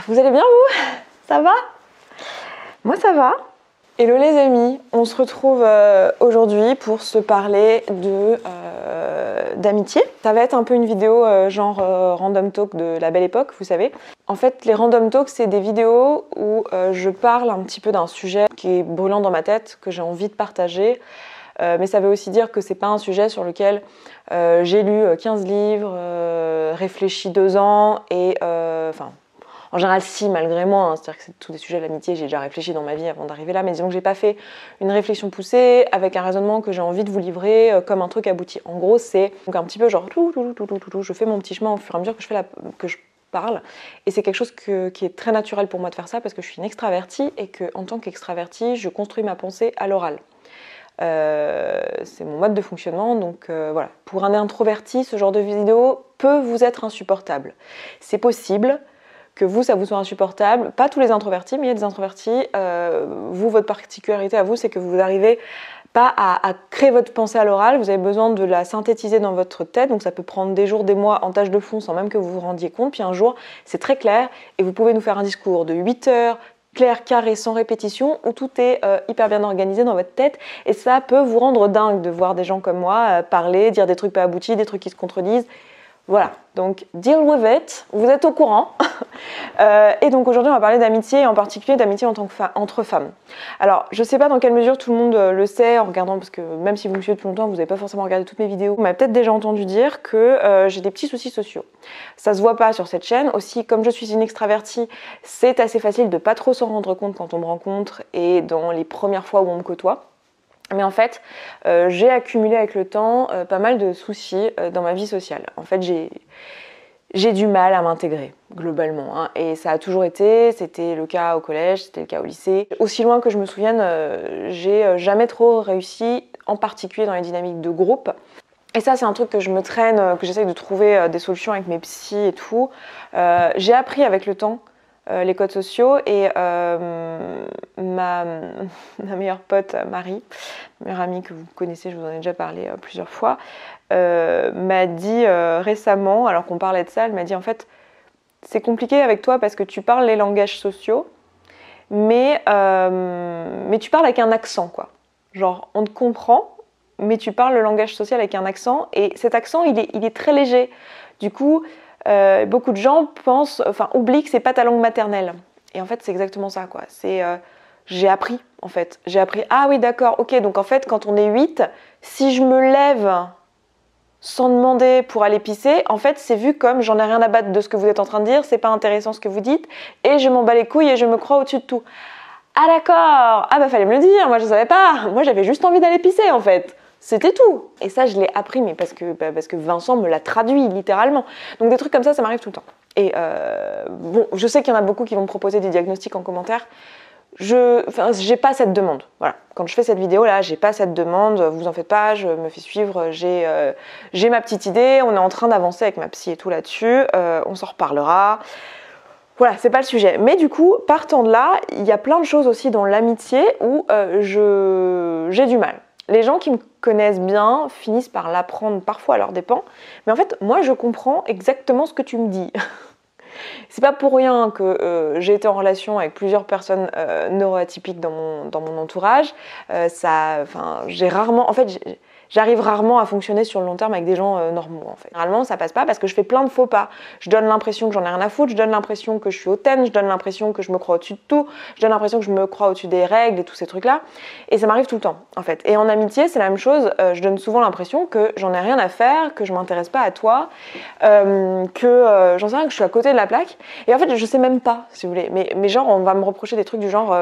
Vous allez bien vous? Ça va? Moi ça va. Hello les amis, on se retrouve aujourd'hui pour se parler d'amitié. Ça va être un peu une vidéo genre random talk de la belle époque, vous savez. En fait, les random talks, c'est des vidéos où je parle un petit peu d'un sujet qui est brûlant dans ma tête, que j'ai envie de partager. Mais ça veut aussi dire que c'est pas un sujet sur lequel j'ai lu 15 livres, réfléchi 2 ans et en général si malgré moi, hein, c'est-à-dire que c'est tous des sujets de l'amitié, j'ai déjà réfléchi dans ma vie avant d'arriver là, mais disons que j'ai pas fait une réflexion poussée avec un raisonnement que j'ai envie de vous livrer comme un truc abouti. En gros c'est donc un petit peu genre je fais mon petit chemin au fur et à mesure que je parle, et c'est quelque chose qui est très naturel pour moi de faire ça parce que je suis une extravertie et qu'en tant qu'extravertie je construis ma pensée à l'oral. C'est mon mode de fonctionnement, donc voilà. Pour un introverti, ce genre de vidéo peut vous être insupportable. C'est possible que vous, ça vous soit insupportable. Pas tous les introvertis, mais il y a des introvertis. Vous, votre particularité à vous, c'est que vous n'arrivez pas à créer votre pensée à l'oral. Vous avez besoin de la synthétiser dans votre tête, donc ça peut prendre des jours, des mois en tâche de fond sans même que vous vous rendiez compte. Puis un jour, c'est très clair et vous pouvez nous faire un discours de 8 heures, clair, carré, sans répétition, où tout est hyper bien organisé dans votre tête, et ça peut vous rendre dingue de voir des gens comme moi parler, dire des trucs pas aboutis, des trucs qui se contredisent. Voilà, donc deal with it, vous êtes au courant. Et donc aujourd'hui on va parler d'amitié, et en particulier d'amitié entre femmes. Alors je sais pas dans quelle mesure tout le monde le sait en regardant, parce que même si vous me suivez depuis longtemps, vous n'avez pas forcément regardé toutes mes vidéos, vous m'avez peut-être déjà entendu dire que j'ai des petits soucis sociaux. Ça se voit pas sur cette chaîne. Aussi, comme je suis une extravertie, c'est assez facile de pas trop s'en rendre compte quand on me rencontre et dans les premières fois où on me côtoie. Mais en fait, j'ai accumulé avec le temps pas mal de soucis dans ma vie sociale. En fait, j'ai du mal à m'intégrer, globalement. Hein. Et ça a toujours été, c'était le cas au collège, c'était le cas au lycée. Aussi loin que je me souvienne, j'ai jamais trop réussi, en particulier dans les dynamiques de groupe. Et ça, c'est un truc que je me traîne, que j'essaye de trouver des solutions avec mes psys et tout. J'ai appris avec le temps les codes sociaux, et ma meilleure pote Marie, ma meilleure amie que vous connaissez, je vous en ai déjà parlé plusieurs fois, m'a dit récemment, alors qu'on parlait de ça, elle m'a dit en fait c'est compliqué avec toi parce que tu parles les langages sociaux, mais tu parles avec un accent, quoi. Genre on te comprend, mais tu parles le langage social avec un accent, et cet accent il est très léger. Du coup beaucoup de gens oublient que c'est pas ta langue maternelle. Et en fait, c'est exactement ça, quoi. J'ai appris, en fait. J'ai appris, ah oui, d'accord, ok, donc en fait, quand on est 8, si je me lève sans demander pour aller pisser, en fait, c'est vu comme j'en ai rien à battre de ce que vous êtes en train de dire, c'est pas intéressant ce que vous dites, et je m'en bats les couilles et je me crois au-dessus de tout. Ah d'accord, ah bah fallait me le dire, moi je savais pas, moi j'avais juste envie d'aller pisser, en fait. C'était tout. Et ça, je l'ai appris, mais parce que Vincent me l'a traduit, littéralement. Donc des trucs comme ça m'arrive tout le temps. Et bon, je sais qu'il y en a beaucoup qui vont me proposer des diagnostics en commentaire. J'ai pas cette demande. Voilà. Quand je fais cette vidéo-là, j'ai pas cette demande. Vous en faites pas, je me fais suivre. J'ai ma petite idée. On est en train d'avancer avec ma psy et tout là-dessus. On s'en reparlera. Voilà, c'est pas le sujet. Mais du coup, partant de là, il y a plein de choses aussi dans l'amitié où j'ai du mal. Les gens qui me connaissent bien finissent par l'apprendre parfois à leurs dépens. Mais en fait, moi, je comprends exactement ce que tu me dis. C'est pas pour rien que j'ai été en relation avec plusieurs personnes neuroatypiques dans mon entourage. J'arrive rarement à fonctionner sur le long terme avec des gens normaux, en fait. Généralement, ça passe pas parce que je fais plein de faux pas. Je donne l'impression que j'en ai rien à foutre, je donne l'impression que je suis hautaine, je donne l'impression que je me crois au-dessus de tout, je donne l'impression que je me crois au-dessus des règles et tous ces trucs-là. Et ça m'arrive tout le temps, en fait. Et en amitié, c'est la même chose. Je donne souvent l'impression que j'en ai rien à faire, que je m'intéresse pas à toi, j'en sais rien, que je suis à côté de la plaque. Et en fait, je sais même pas, si vous voulez. Mais genre, on va me reprocher des trucs du genre...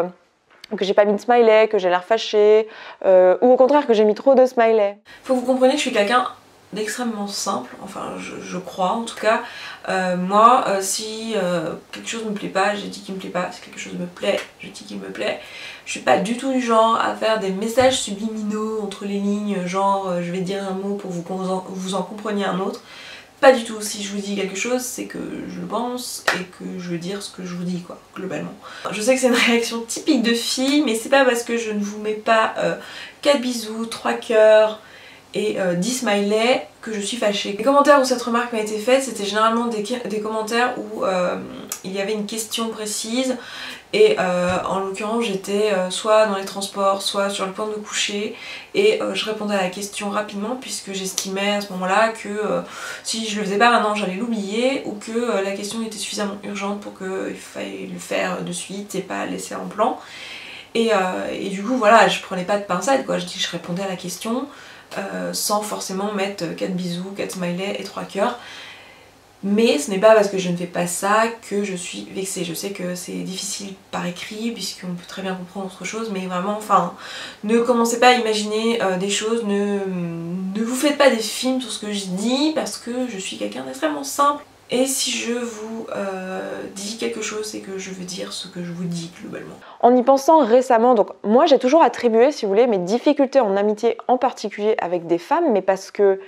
que j'ai pas mis de smiley, que j'ai l'air fâchée, ou au contraire que j'ai mis trop de smiley. Faut que vous compreniez que je suis quelqu'un d'extrêmement simple, enfin je crois en tout cas. Moi, si quelque chose me plaît pas, j'ai dit qu'il me plaît pas. Si quelque chose me plaît, je dis qu'il me plaît. Je suis pas du tout du genre à faire des messages subliminaux entre les lignes, genre je vais dire un mot pour vous en compreniez un autre. Pas du tout. Si je vous dis quelque chose, c'est que je le pense et que je veux dire ce que je vous dis, quoi, globalement. Je sais que c'est une réaction typique de fille, mais c'est pas parce que je ne vous mets pas 4 bisous, 3 cœurs et 10 smileys que je suis fâchée. Les commentaires où cette remarque m'a été faite, c'était généralement des commentaires où il y avait une question précise et en l'occurrence j'étais soit dans les transports, soit sur le point de me coucher et je répondais à la question rapidement puisque j'estimais à ce moment-là que si je le faisais pas maintenant j'allais l'oublier ou que la question était suffisamment urgente pour qu'il fallait le faire de suite et pas laisser en plan. Et du coup voilà, je prenais pas de pincettes quoi, je répondais à la question sans forcément mettre 4 bisous, 4 smileys et 3 cœurs. Mais ce n'est pas parce que je ne fais pas ça que je suis vexée. Je sais que c'est difficile par écrit puisqu'on peut très bien comprendre autre chose, mais vraiment, enfin, ne commencez pas à imaginer des choses, ne vous faites pas des films sur ce que je dis parce que je suis quelqu'un d'extrêmement simple. Et si je vous dis quelque chose, c'est que je veux dire ce que je vous dis globalement. En y pensant récemment, donc moi j'ai toujours attribué, si vous voulez, mes difficultés en amitié en particulier avec des femmes, mais parce que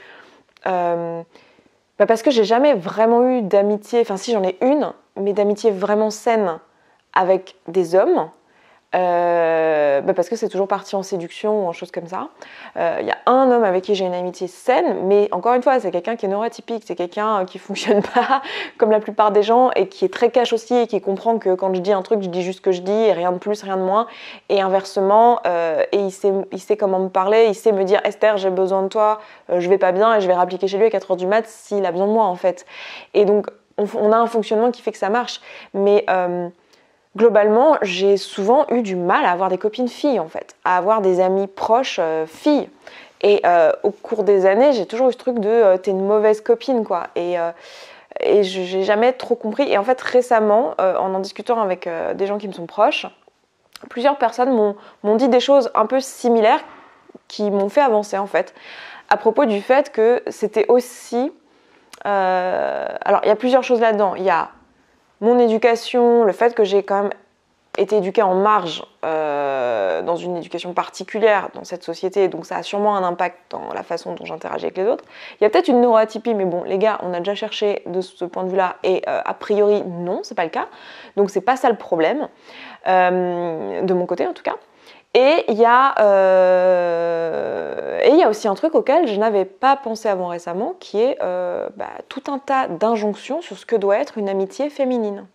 j'ai jamais vraiment eu d'amitié, enfin si j'en ai une, mais d'amitié vraiment saine avec des hommes. Parce que c'est toujours parti en séduction ou en choses comme ça. Il y a un homme avec qui j'ai une amitié saine, mais encore une fois, c'est quelqu'un qui est neurotypique, c'est quelqu'un qui fonctionne pas comme la plupart des gens et qui est très cash aussi et qui comprend que quand je dis un truc, je dis juste ce que je dis et rien de plus, rien de moins. Et inversement, et il sait comment me parler, il sait me dire Esther, j'ai besoin de toi, je vais pas bien et je vais rappliquer chez lui à 4h du mat s'il a besoin de moi en fait. Et donc, on a un fonctionnement qui fait que ça marche. Mais globalement, j'ai souvent eu du mal à avoir des copines filles en fait, à avoir des amies proches filles. Et au cours des années, j'ai toujours eu ce truc de t'es une mauvaise copine quoi. Et j'ai jamais trop compris. Et en fait, récemment, en discutant avec des gens qui me sont proches, plusieurs personnes m'ont dit des choses un peu similaires qui m'ont fait avancer en fait, à propos du fait que c'était aussi... alors, il y a plusieurs choses là-dedans. Il y a mon éducation, le fait que j'ai quand même été éduquée en marge dans une éducation particulière dans cette société, donc ça a sûrement un impact dans la façon dont j'interagis avec les autres. Il y a peut-être une neuroatypie, mais bon, les gars, on a déjà cherché de ce point de vue-là, et a priori, non, c'est pas le cas. Donc c'est pas ça le problème, de mon côté en tout cas. Et il y a aussi un truc auquel je n'avais pas pensé avant récemment, qui est tout un tas d'injonctions sur ce que doit être une amitié féminine.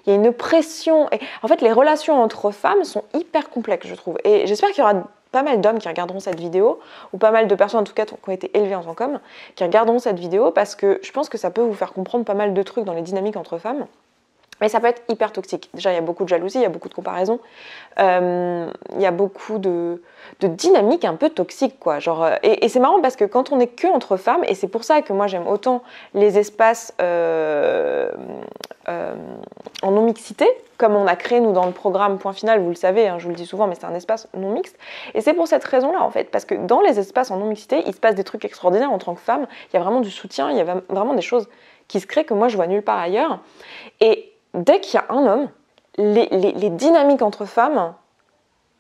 Il y a une pression, et en fait les relations entre femmes sont hyper complexes je trouve, et j'espère qu'il y aura pas mal d'hommes qui regarderont cette vidéo, ou pas mal de personnes en tout cas qui ont été élevées en tant qu'hommes, qui regarderont cette vidéo, parce que je pense que ça peut vous faire comprendre pas mal de trucs dans les dynamiques entre femmes. Mais ça peut être hyper toxique. Déjà, il y a beaucoup de jalousie, il y a beaucoup de comparaison, il y a beaucoup de dynamiques un peu toxiques, quoi. Genre, et c'est marrant parce que quand on n'est que entre femmes, et c'est pour ça que moi j'aime autant les espaces en non-mixité, comme on a créé nous dans le programme Point Final, vous le savez, hein, je vous le dis souvent, mais c'est un espace non-mixte. Et c'est pour cette raison-là, en fait, parce que dans les espaces en non-mixité, il se passe des trucs extraordinaires en tant que femme, il y a vraiment du soutien, il y a vraiment des choses qui se créent que moi je vois nulle part ailleurs. Et dès qu'il y a un homme, les dynamiques entre femmes,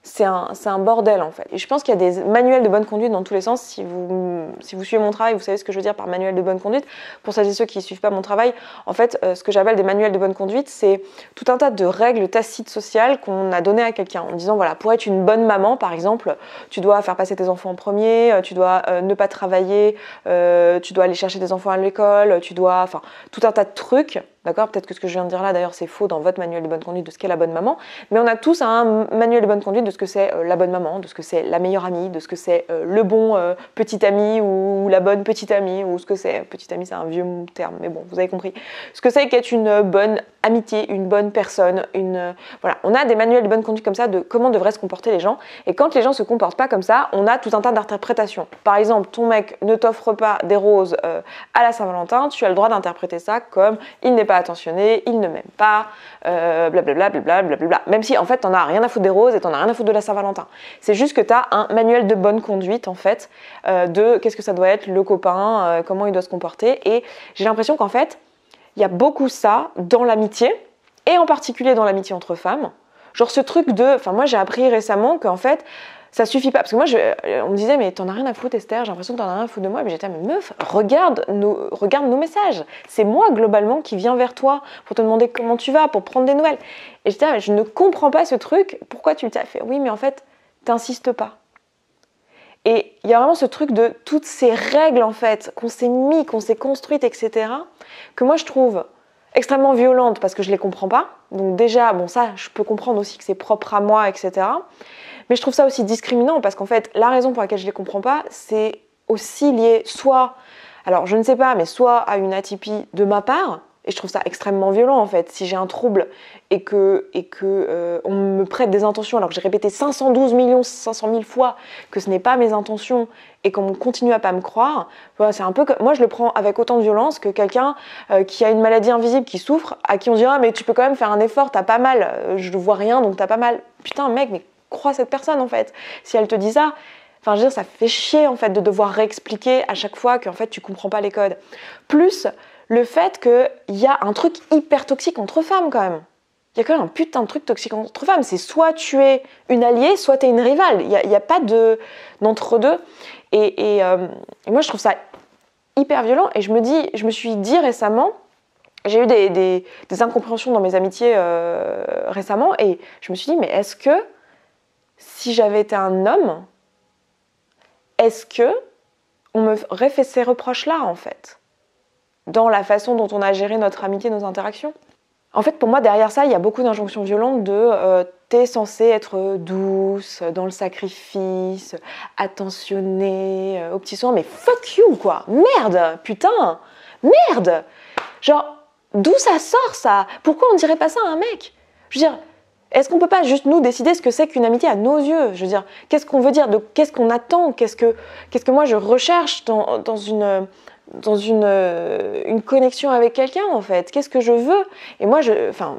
c'est un bordel en fait. Et je pense qu'il y a des manuels de bonne conduite dans tous les sens. Si vous suivez mon travail, vous savez ce que je veux dire par manuel de bonne conduite. Pour celles et ceux qui ne suivent pas mon travail, en fait, ce que j'appelle des manuels de bonne conduite, c'est tout un tas de règles tacites sociales qu'on a données à quelqu'un en disant, voilà, pour être une bonne maman, par exemple, tu dois faire passer tes enfants en premier, tu dois ne pas travailler, tu dois aller chercher tes enfants à l'école, tu dois... Enfin, tout un tas de trucs. D'accord ? Peut-être que ce que je viens de dire là, d'ailleurs, c'est faux dans votre manuel de bonne conduite de ce qu'est la bonne maman. Mais on a tous un manuel de bonne conduite de ce que c'est la bonne maman, de ce que c'est la meilleure amie, de ce que c'est le bon petit ami ou la bonne petite amie, ou ce que c'est... Petite amie, c'est un vieux terme, mais bon, vous avez compris. Ce que c'est qu'être une bonne amitié, une bonne personne, Voilà, on a des manuels de bonne conduite comme ça de comment devraient se comporter les gens. Et quand les gens se comportent pas comme ça, on a tout un tas d'interprétations. Par exemple, ton mec ne t'offre pas des roses à la Saint-Valentin, tu as le droit d'interpréter ça comme il n'est pas attentionné, il ne m'aime pas, blablabla, blablabla. Même si en fait t'en as rien à foutre des roses et t'en as rien à foutre de la Saint-Valentin. C'est juste que t'as un manuel de bonne conduite en fait, de qu'est-ce que ça doit être le copain, comment il doit se comporter. Et j'ai l'impression qu'en fait, il y a beaucoup ça dans l'amitié, et en particulier dans l'amitié entre femmes. Genre ce truc de... Enfin moi j'ai appris récemment qu'en fait, ça suffit pas. Parce que moi, on me disait, mais t'en as rien à foutre Esther, j'ai l'impression que t'en as rien à foutre de moi. Mais j'étais, mais meuf, regarde nos messages. C'est moi globalement qui viens vers toi pour te demander comment tu vas, pour prendre des nouvelles. Et j'étais, mais je ne comprends pas ce truc, pourquoi tu t'as fait? Oui, mais en fait, t'insistes pas. Et il y a vraiment ce truc de toutes ces règles en fait, qu'on s'est mis, qu'on s'est construites, etc., que moi je trouve extrêmement violentes parce que je les comprends pas. Donc déjà, bon ça, je peux comprendre aussi que c'est propre à moi, etc. Mais je trouve ça aussi discriminant parce qu'en fait, la raison pour laquelle je les comprends pas, c'est aussi lié soit, alors je ne sais pas, mais soit à une atypie de ma part, et je trouve ça extrêmement violent en fait, si j'ai un trouble et que on me prête des intentions alors que j'ai répété 512 500 000 fois que ce n'est pas mes intentions et qu'on continue à pas me croire, voilà, c'est un peu que moi je le prends avec autant de violence que quelqu'un qui a une maladie invisible, qui souffre, à qui on dira mais tu peux quand même faire un effort, t'as pas mal, je ne vois rien donc t'as pas mal. Putain mec, mais crois cette personne en fait. Si elle te dit ça, enfin, je veux dire, ça fait chier en fait de devoir réexpliquer à chaque fois qu'en fait tu comprends pas les codes. Plus le fait qu'il y a un truc hyper toxique entre femmes quand même. Il y a quand même un putain de truc toxique entre femmes. C'est soit tu es une alliée, soit tu es une rivale. Il n'y a pas d'entre-deux. Et moi je trouve ça hyper violent. Et je me suis dit récemment, j'ai eu des incompréhensions dans mes amitiés récemment. Et je me suis dit, mais est-ce que si j'avais été un homme, est-ce que on m'aurait fait ces reproches-là, en fait, dans la façon dont on a géré notre amitié, nos interactions? En fait, pour moi, derrière ça, il y a beaucoup d'injonctions violentes de t'es censée être douce, dans le sacrifice, attentionnée, aux petits soins, mais fuck you, quoi. Merde, putain, merde. Genre, d'où ça sort, ça? Pourquoi on dirait pas ça à un mec? Je veux dire, est-ce qu'on peut pas juste nous décider ce que c'est qu'une amitié à nos yeux? Je veux dire, qu'est-ce qu'on veut dire, qu'est-ce qu'on attend, qu'est-ce que moi je recherche dans une connexion avec quelqu'un en fait? Qu'est-ce que je veux? Et moi,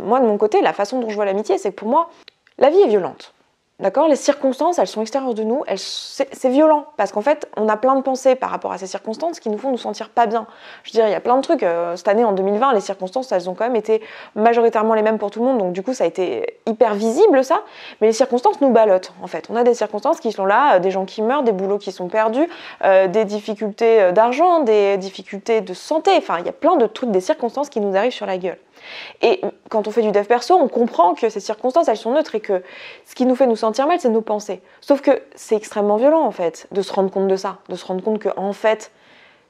moi de mon côté, la façon dont je vois l'amitié, c'est que pour moi, la vie est violente. D'accord? Les circonstances, elles sont extérieures de nous, c'est violent, parce qu'en fait, on a plein de pensées par rapport à ces circonstances qui nous font nous sentir pas bien. Je veux dire, il y a plein de trucs, cette année, en 2020, les circonstances, elles ont quand même été majoritairement les mêmes pour tout le monde, donc du coup, ça a été hyper visible, ça, mais les circonstances nous ballottent, en fait. On a des circonstances qui sont là, des gens qui meurent, des boulots qui sont perdus, des difficultés d'argent, des difficultés de santé, enfin, il y a plein de trucs, des circonstances qui nous arrivent sur la gueule. Et quand on fait du dev perso, on comprend que ces circonstances, elles sont neutres et que ce qui nous fait nous sentir mal, c'est nos pensées. Sauf que c'est extrêmement violent, en fait, de se rendre compte de ça, de se rendre compte que, en fait,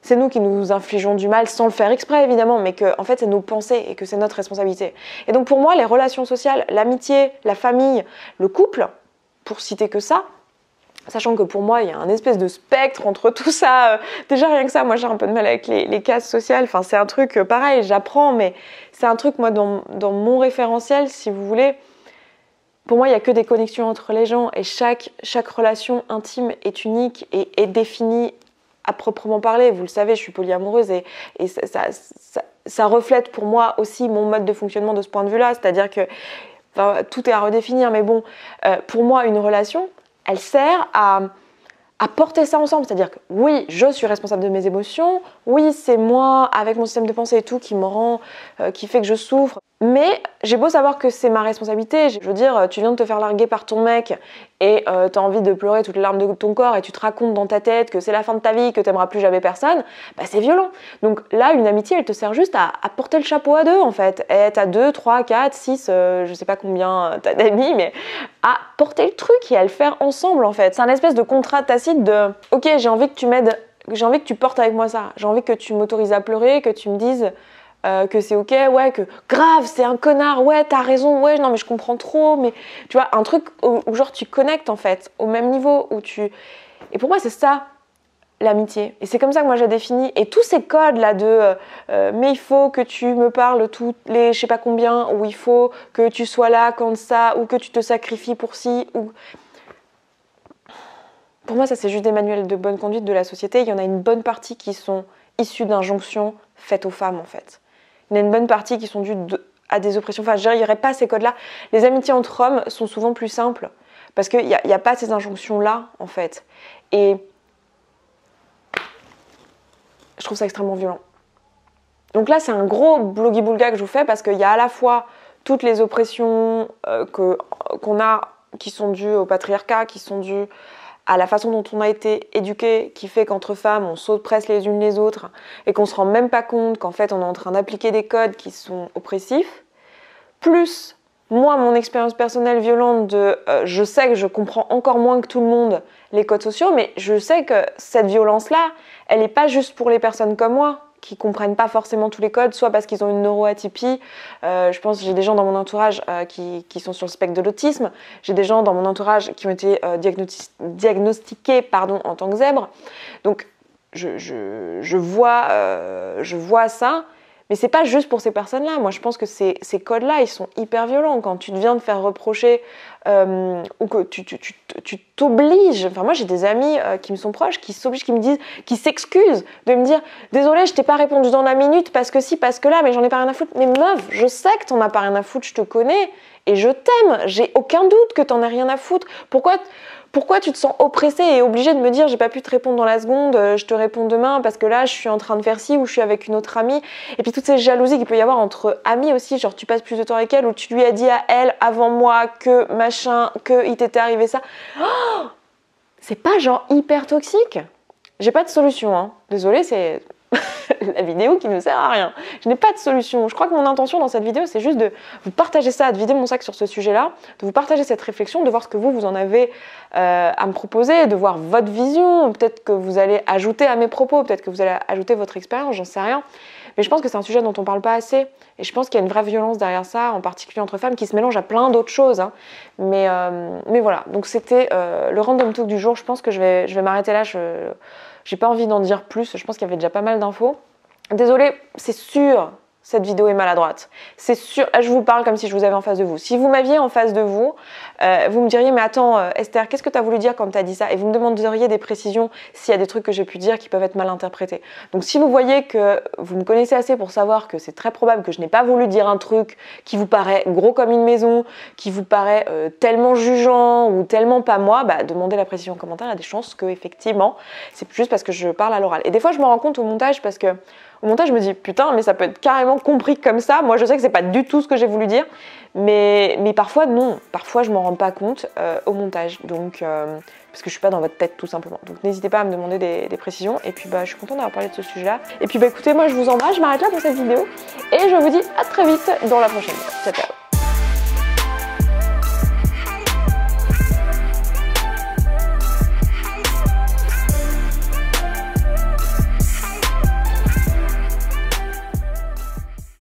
c'est nous qui nous infligeons du mal, sans le faire exprès, évidemment, mais que, en fait, c'est nos pensées et que c'est notre responsabilité. Et donc, pour moi, les relations sociales, l'amitié, la famille, le couple, pour citer que ça, sachant que pour moi, il y a un espèce de spectre entre tout ça. Déjà, rien que ça, moi, j'ai un peu de mal avec les cases sociales. Enfin, c'est un truc, pareil, j'apprends, mais c'est un truc, moi, dans mon référentiel, si vous voulez. Pour moi, il n'y a que des connexions entre les gens et chaque relation intime est unique et est définie à proprement parler. Vous le savez, je suis polyamoureuse et ça reflète pour moi aussi mon mode de fonctionnement de ce point de vue-là. C'est-à-dire que enfin, tout est à redéfinir, mais bon, pour moi, une relation, elle sert à porter ça ensemble. C'est-à-dire que oui, je suis responsable de mes émotions, oui, c'est moi, avec mon système de pensée et tout, qui fait que je souffre. Mais j'ai beau savoir que c'est ma responsabilité, je veux dire, tu viens de te faire larguer par ton mec et t'as envie de pleurer toutes les larmes de ton corps et tu te racontes dans ta tête que c'est la fin de ta vie, que t'aimeras plus jamais personne, bah c'est violent. Donc là, une amitié, elle te sert juste à porter le chapeau à deux en fait. Et t'as 2, 3, 4, 6, je sais pas combien t'as d'amis, mais à porter le truc et à le faire ensemble en fait. C'est un espèce de contrat tacite de « Ok, j'ai envie que tu m'aides, j'ai envie que tu portes avec moi ça, j'ai envie que tu m'autorises à pleurer, que tu me dises... que c'est ok, ouais, que grave, c'est un connard, ouais, t'as raison, ouais, non, mais je comprends trop, mais tu vois, un truc où genre tu connectes en fait, au même niveau, où tu... Et pour moi, c'est ça, l'amitié. Et c'est comme ça que moi j'ai défini. Et tous ces codes là de mais il faut que tu me parles toutes les je sais pas combien, ou il faut que tu sois là quand ça, ou que tu te sacrifies pour ci, ou... Pour moi, ça c'est juste des manuels de bonne conduite de la société. Il y en a une bonne partie qui sont issus d'injonctions faites aux femmes en fait. Il y en a une bonne partie qui sont dues à des oppressions. Enfin, je dirais, il n'y aurait pas ces codes-là. Les amitiés entre hommes sont souvent plus simples parce qu'il n'y a pas ces injonctions-là, en fait. Et je trouve ça extrêmement violent. Donc là, c'est un gros blogi-boulga que je vous fais parce qu'il y a à la fois toutes les oppressions qu'on a qui sont dues au patriarcat, qui sont dues à la façon dont on a été éduqué, qui fait qu'entre femmes, on s'oppresse les unes les autres et qu'on se rend même pas compte qu'en fait, on est en train d'appliquer des codes qui sont oppressifs. Plus, moi, mon expérience personnelle violente de je sais que je comprends encore moins que tout le monde les codes sociaux, mais je sais que cette violence-là, elle n'est pas juste pour les personnes comme moi. qui comprennent pas forcément tous les codes, soit parce qu'ils ont une neuroatypie. Je pense j'ai des gens dans mon entourage qui sont sur le spectre de l'autisme. J'ai des gens dans mon entourage qui ont été diagnostiqués en tant que zèbre. Donc je vois ça. Mais c'est pas juste pour ces personnes-là. Moi, je pense que ces codes-là, ils sont hyper violents. Quand tu viens de faire reprocher ou que tu t'obliges. Enfin, moi, j'ai des amis qui me sont proches, qui s'obligent, qui me disent, qui s'excusent de me dire « Désolée, je t'ai pas répondu dans la minute parce que si, parce que là, mais j'en ai pas rien à foutre. » Mais meuf, je sais que t'en as pas rien à foutre, je te connais et je t'aime. J'ai aucun doute que t'en as rien à foutre. Pourquoi tu te sens oppressée et obligée de me dire j'ai pas pu te répondre dans la seconde, je te réponds demain parce que là je suis en train de faire ci ou je suis avec une autre amie. Et puis toutes ces jalousies qu'il peut y avoir entre amies aussi, genre tu passes plus de temps avec elle ou tu lui as dit à elle avant moi que machin, que il t'était arrivé ça. Oh, c'est pas genre hyper toxique. J'ai pas de solution, hein. Désolée, c'est la vidéo qui ne sert à rien. Je n'ai pas de solution. Je crois que mon intention dans cette vidéo, c'est juste de vous partager ça, de vider mon sac sur ce sujet-là, de vous partager cette réflexion, de voir ce que vous en avez à me proposer, de voir votre vision. Peut-être que vous allez ajouter à mes propos, peut-être que vous allez ajouter votre expérience, j'en sais rien. Mais je pense que c'est un sujet dont on parle pas assez. Et je pense qu'il y a une vraie violence derrière ça, en particulier entre femmes, qui se mélange à plein d'autres choses. Hein. Mais voilà, donc c'était le random talk du jour. Je pense que je vais m'arrêter là. J'ai pas envie d'en dire plus, je pense qu'il y avait déjà pas mal d'infos. Désolée, c'est sûr, cette vidéo est maladroite. C'est sûr, je vous parle comme si je vous avais en face de vous. Si vous m'aviez en face de vous, vous me diriez, mais attends Esther, qu'est-ce que tu as voulu dire quand tu as dit ça? Et vous me demanderiez des précisions s'il y a des trucs que j'ai pu dire qui peuvent être mal interprétés. Donc si vous voyez que vous me connaissez assez pour savoir que c'est très probable que je n'ai pas voulu dire un truc qui vous paraît gros comme une maison, qui vous paraît tellement jugeant ou tellement pas moi, bah demandez la précision en commentaire, il y a des chances que effectivement c'est juste parce que je parle à l'oral. Et des fois je me rends compte au montage parce que au montage, je me dis putain, mais ça peut être carrément compris comme ça. Moi, je sais que c'est pas du tout ce que j'ai voulu dire, mais parfois non. Parfois, je m'en rends pas compte au montage. Donc, parce que je suis pas dans votre tête tout simplement. Donc, n'hésitez pas à me demander des précisions. Et puis, bah, je suis contente d'avoir parlé de ce sujet-là. Et puis, bah, écoutez, moi, je vous embrasse. Je m'arrête là pour cette vidéo et je vous dis à très vite dans la prochaine. Ciao, ciao.